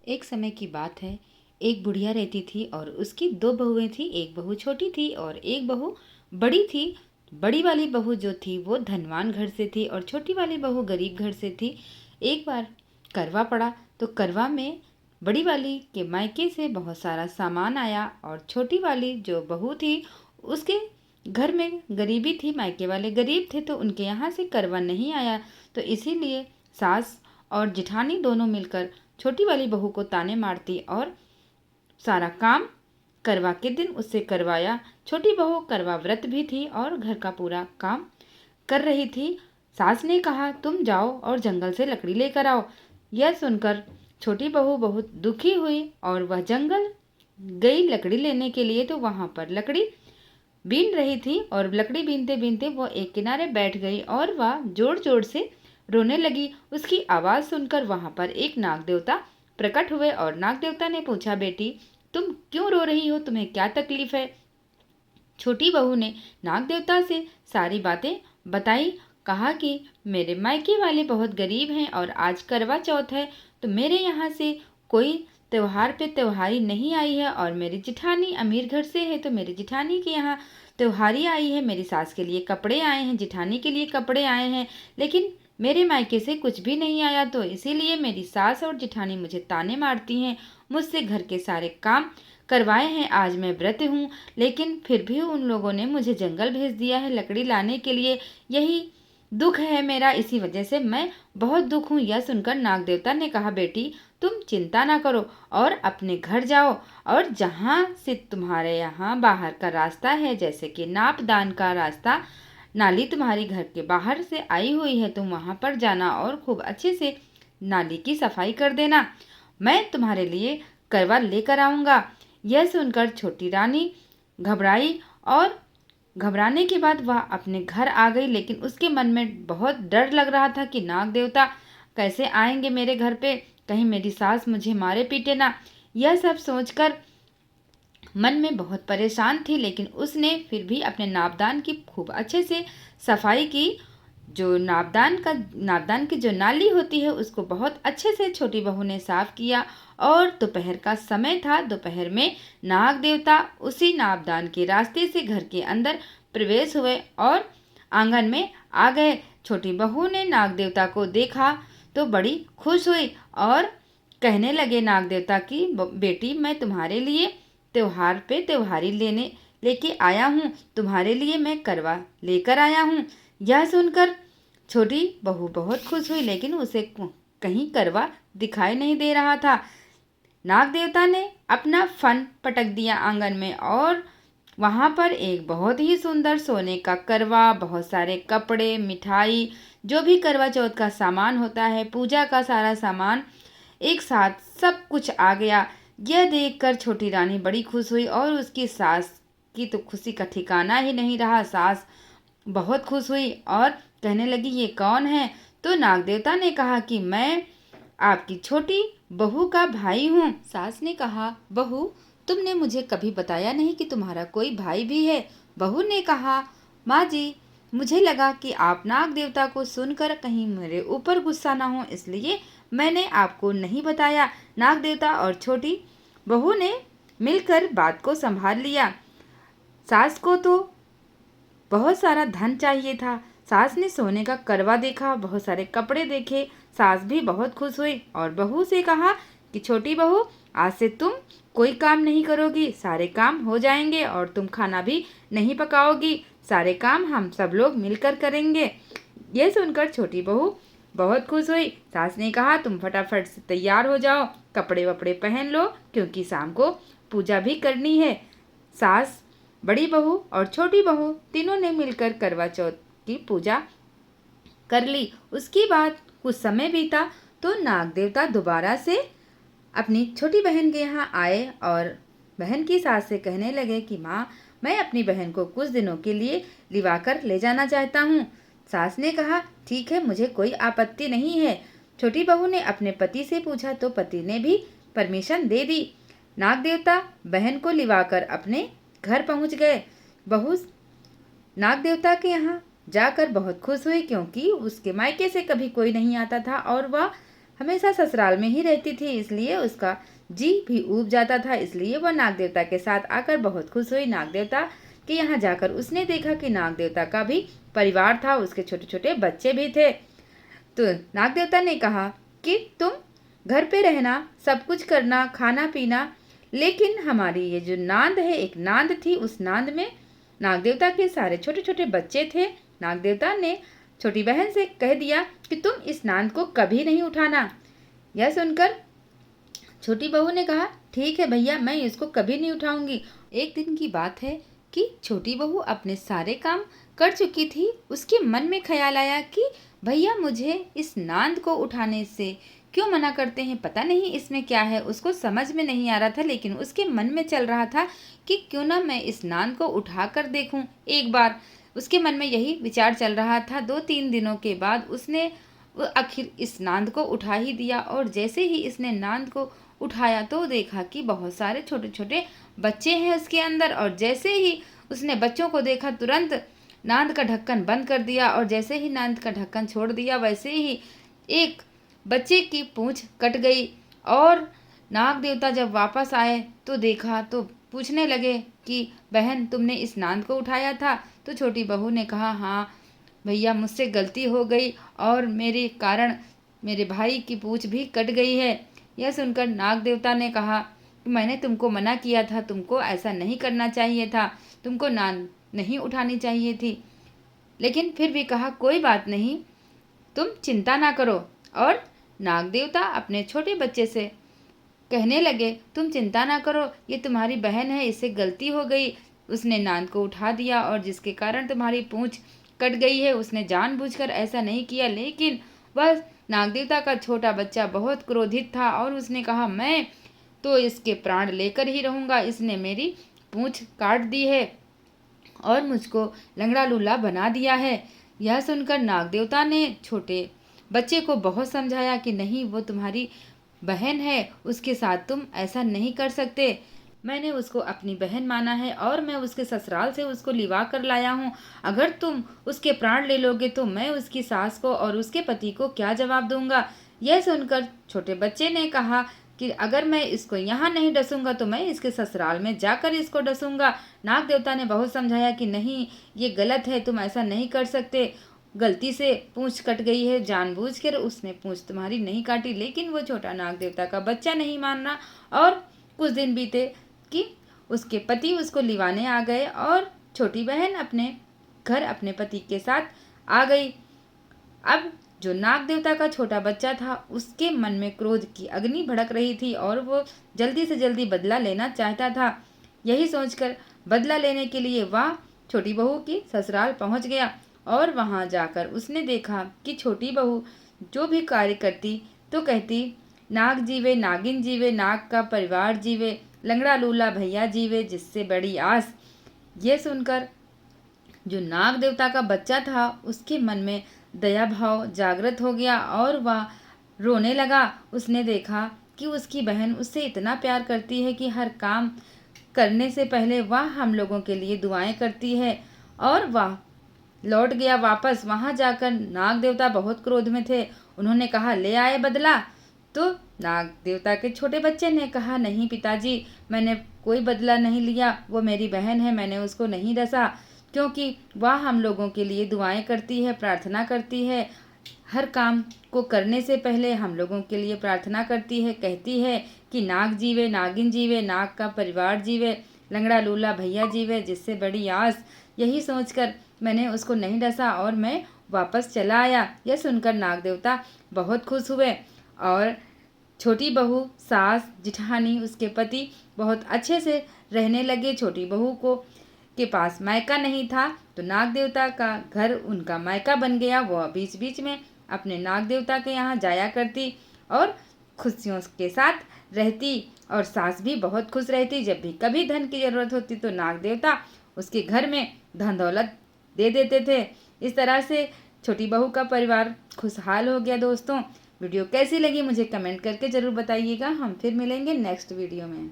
एक समय की बात है। एक बुढ़िया रहती थी और उसकी दो बहुएं थी। एक बहू छोटी थी और एक बहू बड़ी थी। बड़ी वाली बहू जो थी वो धनवान घर से थी और छोटी वाली बहू गरीब घर से थी। एक बार करवा पड़ा तो करवा में बड़ी वाली के मायके से बहुत सारा सामान आया और छोटी वाली जो बहू थी उसके घर में गरीबी थी, मायके वाले गरीब थे तो उनके यहाँ से करवा नहीं आया। तो इसीलिए सास और जिठानी दोनों मिलकर छोटी वाली बहू को ताने मारती और सारा काम करवा के दिन उससे करवाया। छोटी बहू करवा व्रत भी थी और घर का पूरा काम कर रही थी। सास ने कहा तुम जाओ और जंगल से लकड़ी लेकर आओ। यह सुनकर छोटी बहू बहुत दुखी हुई और वह जंगल गई लकड़ी लेने के लिए। तो वहां पर लकड़ी बीन रही थी और लकड़ी बीनते बीनते वो एक किनारे बैठ गई और वह जोर जोर से रोने लगी। उसकी आवाज़ सुनकर वहां पर एक नाग देवता प्रकट हुए और नाग देवता ने पूछा, बेटी तुम क्यों रो रही हो, तुम्हें क्या तकलीफ है। छोटी बहू ने नाग देवता से सारी बातें बताई। कहा कि मेरे मायके वाले बहुत गरीब हैं और आज करवा चौथ है तो मेरे यहाँ से कोई त्योहार पे त्योहारी नहीं आई है और मेरी जिठानी अमीर घर से है तो मेरी जिठानी के यहाँ त्योहारी आई है। मेरी सास के लिए कपड़े आए हैं, जिठानी के लिए कपड़े आए हैं, लेकिन मेरे मायके से कुछ भी नहीं आया। तो इसीलिए मेरी सास और जिठानी मुझे ताने मारती हैं, मुझसे घर के सारे काम करवाए हैं। आज मैं व्रत हूँ लेकिन फिर भी उन लोगों ने मुझे जंगल भेज दिया है लकड़ी लाने के लिए। यही दुख है मेरा, इसी वजह से मैं बहुत दुख हूँ। यह सुनकर नाग देवता ने कहा, बेटी तुम चिंता ना करो और अपने घर जाओ और जहाँ से तुम्हारे यहाँ बाहर का रास्ता है, जैसे कि नापदान का रास्ता, नाली तुम्हारी घर के बाहर से आई हुई है, तुम वहाँ पर जाना और खूब अच्छे से नाली की सफाई कर देना। मैं तुम्हारे लिए करवा लेकर आऊँगा। यह सुनकर छोटी रानी घबराई और घबराने के बाद वह अपने घर आ गई, लेकिन उसके मन में बहुत डर लग रहा था कि नाग देवता कैसे आएंगे मेरे घर पे, कहीं मेरी सास मुझे मारे पीटे ना। यह सब सोचकर मन में बहुत परेशान थी, लेकिन उसने फिर भी अपने नापदान की खूब अच्छे से सफाई की। जो नापदान की जो नाली होती है उसको बहुत अच्छे से छोटी बहू ने साफ किया और दोपहर का समय था। दोपहर में नाग देवता उसी नापदान के रास्ते से घर के अंदर प्रवेश हुए और आंगन में आ गए। छोटी बहू ने नाग देवता को देखा तो बड़ी खुश हुई और कहने लगे नाग देवता की, बेटी मैं तुम्हारे लिए त्योहार पे त्योहारी लेके आया हूँ, तुम्हारे लिए मैं करवा लेकर आया हूँ। यह सुनकर छोटी बहू बहुत खुश हुई, लेकिन उसे कहीं करवा दिखाई नहीं दे रहा था। नाग देवता ने अपना फन पटक दिया आंगन में और वहां पर एक बहुत ही सुंदर सोने का करवा, बहुत सारे कपड़े, मिठाई, जो भी करवा चौथ का सामान होता है, पूजा का सारा सामान एक साथ सब कुछ आ गया। यह देखकर छोटी रानी बड़ी खुश हुई और उसकी सास की तो खुशी का ठिकाना ही नहीं रहा। सास बहुत खुश हुई और कहने लगी, ये कौन है। तो नाग देवता ने कहा कि मैं आपकी छोटी बहू का भाई हूँ। सास ने कहा, बहू तुमने मुझे कभी बताया नहीं कि तुम्हारा कोई भाई भी है। बहू ने कहा, माँ जी मुझे लगा कि आप नाग देवता को सुनकर कहीं मेरे ऊपर गुस्सा ना हो, इसलिए मैंने आपको नहीं बताया। नाग देवता और छोटी बहू ने मिलकर बात को संभाल लिया। सास को तो बहुत सारा धन चाहिए था। सास ने सोने का करवा देखा, बहुत सारे कपड़े देखे। सास भी बहुत खुश हुई और बहू से कहा कि छोटी बहू आज से तुम कोई काम नहीं करोगी, सारे काम हो जाएंगे और तुम खाना भी नहीं पकाओगी, सारे काम हम सब लोग मिलकर करेंगे। यह सुनकर छोटी बहू बहुत खुश हुई। सास ने कहा, तुम फटाफट से तैयार हो जाओ, कपड़े वपड़े पहन लो क्योंकि शाम को पूजा भी करनी है। सास, बड़ी बहू और छोटी बहू तीनों ने मिलकर करवा चौथ की पूजा कर ली। उसके बाद कुछ समय बीता तो नाग देवता दोबारा से अपनी छोटी बहन के यहाँ आए और बहन की सास से कहने लगे कि माँ मैं अपनी बहन को कुछ दिनों के लिए लिवा कर ले जाना चाहता हूँ। सास ने कहा, ठीक है, मुझे कोई आपत्ति नहीं है। छोटी बहू ने अपने पति से पूछा तो पति ने भी परमिशन दे दी। नाग देवता बहन को लिवाकर अपने घर पहुंच गए। बहू नाग देवता के यहाँ जाकर बहुत खुश हुई क्योंकि उसके मायके से कभी कोई नहीं आता था और वह हमेशा ससुराल में ही रहती थी, इसलिए उसका जी भी ऊब जाता था। इसलिए वह नाग देवता के साथ आकर बहुत खुश हुई। नाग देवता के यहाँ जाकर उसने देखा कि नाग देवता का भी परिवार था, उसके छोटे छोटे बच्चे भी थे। तो नाग देवता ने कहा कि तुम घर पे रहना, सब कुछ करना, खाना पीना, लेकिन हमारी ये जो नांद है, एक नांद थी, उस नांद में नाग देवता के सारे छोटे छोटे बच्चे थे। नाग देवता ने छोटी बहन से कह दिया कि तुम इस नांद को कभी नहीं उठाना। यह सुनकर छोटी बहू ने कहा, ठीक है भैया, मैं इसको कभी नहीं उठाऊंगी। एक दिन की बात है कि छोटी बहू अपने सारे काम कर चुकी थी। उसके मन में ख्याल आया कि भैया मुझे इस नांद को उठाने से क्यों मना करते हैं, पता नहीं इसमें क्या है। उसको समझ में नहीं आ रहा था, लेकिन उसके मन में चल रहा था कि क्यों ना मैं इस नांद को उठा कर देखूं एक बार। उसके मन में यही विचार चल रहा था। 2-3 दिनों के बाद उसने आखिर इस नांद को उठा ही दिया, और जैसे ही इसने नांद को उठाया तो देखा कि बहुत सारे छोटे छोटे बच्चे हैं उसके अंदर। और जैसे ही उसने बच्चों को देखा, तुरंत नांद का ढक्कन बंद कर दिया, और जैसे ही नांद का ढक्कन छोड़ दिया, वैसे ही एक बच्चे की पूंछ कट गई। और नाग देवता जब वापस आए तो देखा, तो पूछने लगे कि बहन, तुमने इस नांद को उठाया था? तो छोटी बहू ने कहा, हाँ भैया, मुझसे गलती हो गई और मेरे कारण मेरे भाई की पूंछ भी कट गई है। यह सुनकर नाग देवता ने कहा कि मैंने तुमको मना किया था, तुमको ऐसा नहीं करना चाहिए था, तुमको नांद नहीं उठानी चाहिए थी। लेकिन फिर भी कहा, कोई बात नहीं, तुम चिंता ना करो। और नाग देवता अपने छोटे बच्चे से कहने लगे, तुम चिंता ना करो, ये तुम्हारी बहन है, इससे गलती हो गई, उसने नांद को उठा दिया और जिसके कारण तुम्हारी पूंछ कट गई है। उसने जानबूझकर ऐसा नहीं किया। लेकिन वह नाग देवता का छोटा बच्चा बहुत क्रोधित था और उसने कहा, मैं तो इसके प्राण लेकर ही रहूंगा, इसने मेरी पूंछ काट दी है और मुझको लंगड़ा लूला बना दिया है। यह सुनकर नाग देवता ने छोटे बच्चे को बहुत समझाया कि नहीं, वो तुम्हारी बहन है, उसके साथ तुम ऐसा नहीं कर सकते। मैंने उसको अपनी बहन माना है और मैं उसके ससुराल से उसको लिवा कर लाया हूँ। अगर तुम उसके प्राण ले लोगे तो मैं उसकी सास को और उसके पति को क्या जवाब दूंगा। यह सुनकर छोटे बच्चे ने कहा कि अगर मैं इसको यहाँ नहीं डसूंगा तो मैं इसके ससुराल में जाकर इसको डसूंगा। नाग देवता ने बहुत समझाया कि नहीं, ये गलत है, तुम ऐसा नहीं कर सकते, गलती से पूंछ कट गई है, जानबूझकर उसने पूंछ तुम्हारी नहीं काटी। लेकिन वो छोटा नाग देवता का बच्चा नहीं मानना। और कुछ दिन बीते कि उसके पति उसको लिवाने आ गए और छोटी बहन अपने घर अपने पति के साथ आ गई। अब जो नाग देवता का छोटा बच्चा था, उसके मन में क्रोध की अग्नि भड़क रही थी और वो जल्दी से जल्दी बदला लेना चाहता था। यही सोचकर बदला लेने के लिए वह छोटी बहू की ससुराल पहुंच गया और वहां जाकर उसने देखा कि छोटी बहू जो भी कार्य करती तो कहती, नाग जीवे, नागिन जीवे, नाग का परिवार जीवे, लंगड़ा लूला भैया जीवे, जिससे बड़ी आस। ये सुनकर जो नाग देवता का बच्चा था, उसके मन में दया भाव जागृत हो गया और वह रोने लगा। उसने देखा कि उसकी बहन उससे इतना प्यार करती है कि हर काम करने से पहले वह हम लोगों के लिए दुआएं करती है। और वह लौट गया वापस। वहां जाकर नाग देवता बहुत क्रोध में थे। उन्होंने कहा, ले आए बदला। तो नाग देवता के छोटे बच्चे ने कहा, नहीं पिताजी, मैंने कोई बदला नहीं लिया, वो मेरी बहन है, मैंने उसको नहीं डसा, क्योंकि वह हम लोगों के लिए दुआएं करती है, प्रार्थना करती है, हर काम को करने से पहले हम लोगों के लिए प्रार्थना करती है, कहती है कि नाग जीवे, नागिन जीवे, नाग का परिवार जीवे, लंगड़ा लूला भैया जीवे, जिससे बड़ी आस। यही सोचकर मैंने उसको नहीं डसा और मैं वापस चला आया। यह सुनकर नाग देवता बहुत खुश हुए और छोटी बहू, सास, जिठानी, उसके पति बहुत अच्छे से रहने लगे। छोटी बहू को के पास मायका नहीं था तो नाग देवता का घर उनका मायका बन गया। वह बीच बीच में अपने नाग देवता के यहाँ जाया करती और खुशियों के साथ रहती और सास भी बहुत खुश रहती। जब भी कभी धन की जरूरत होती तो नाग देवता उसके घर में धन दौलत दे देते थे। इस तरह से छोटी बहू का परिवार खुशहाल हो गया। दोस्तों, वीडियो कैसी लगी मुझे कमेंट करके ज़रूर बताइएगा। हम फिर मिलेंगे नेक्स्ट वीडियो में।